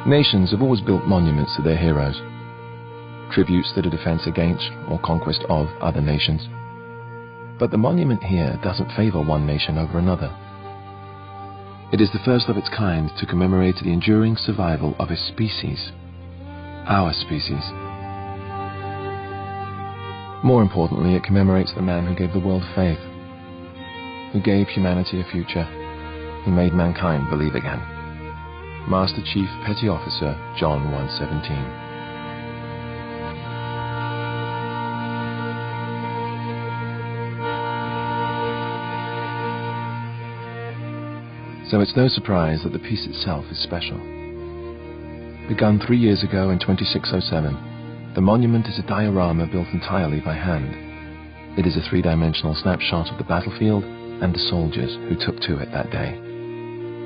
Nations have always built monuments to their heroes, tributes that are defense against or conquest of other nations. But the monument here doesn't favor one nation over another. It is the first of its kind to commemorate the enduring survival of a species, our species. More importantly, it commemorates the man who gave the world faith, who gave humanity a future, who made mankind believe again. Master Chief Petty Officer John 117. So it's no surprise that the piece itself is special. Begun 3 years ago in 2607, the monument is a diorama built entirely by hand. It is a three-dimensional snapshot of the battlefield and the soldiers who took to it that day.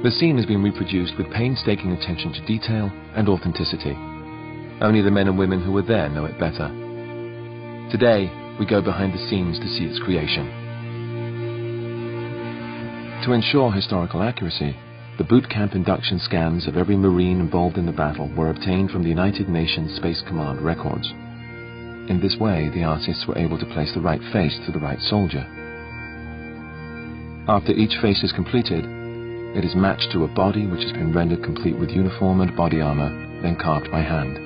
The scene has been reproduced with painstaking attention to detail and authenticity. Only the men and women who were there know it better. Today, we go behind the scenes to see its creation. To ensure historical accuracy, the boot camp induction scans of every Marine involved in the battle were obtained from the United Nations Space Command records. In this way, the artists were able to place the right face to the right soldier. After each face is completed, it is matched to a body which has been rendered complete with uniform and body armor, then carved by hand.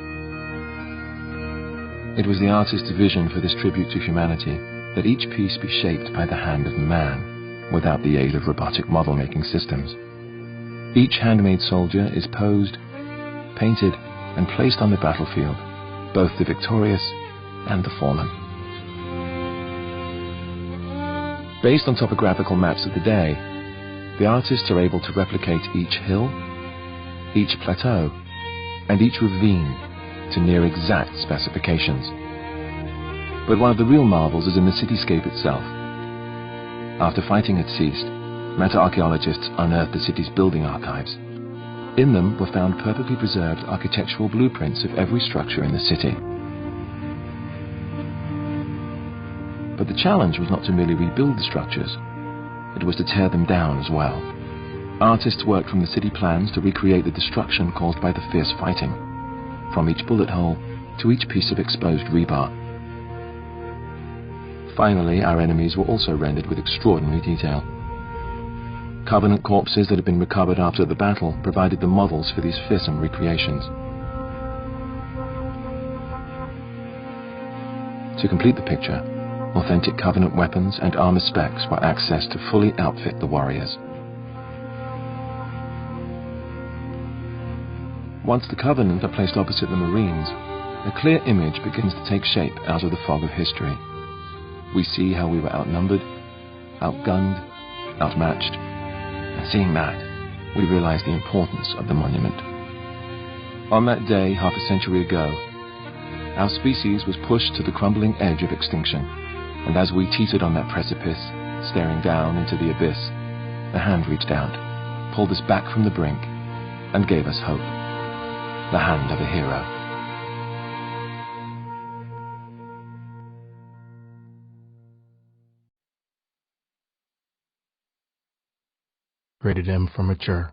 It was the artist's vision for this tribute to humanity that each piece be shaped by the hand of man, without the aid of robotic model-making systems. Each handmade soldier is posed, painted, and placed on the battlefield, both the victorious and the fallen. Based on topographical maps of the day, the artists are able to replicate each hill, each plateau, and each ravine to near exact specifications. But one of the real marvels is in the cityscape itself. After fighting had ceased, meta-archaeologists unearthed the city's building archives. In them were found perfectly preserved architectural blueprints of every structure in the city. But the challenge was not to merely rebuild the structures, it was to tear them down as well. Artists worked from the city plans to recreate the destruction caused by the fierce fighting, from each bullet hole to each piece of exposed rebar. Finally, our enemies were also rendered with extraordinary detail. Covenant corpses that had been recovered after the battle provided the models for these fearsome recreations. To complete the picture, authentic Covenant weapons and armor specs were accessed to fully outfit the warriors. Once the Covenant are placed opposite the Marines, a clear image begins to take shape out of the fog of history. We see how we were outnumbered, outgunned, outmatched, and seeing that, we realize the importance of the monument. On that day, half a century ago, our species was pushed to the crumbling edge of extinction, and as we teetered on that precipice, staring down into the abyss, a hand reached out, pulled us back from the brink, and gave us hope. The hand of a hero. Rated M for mature.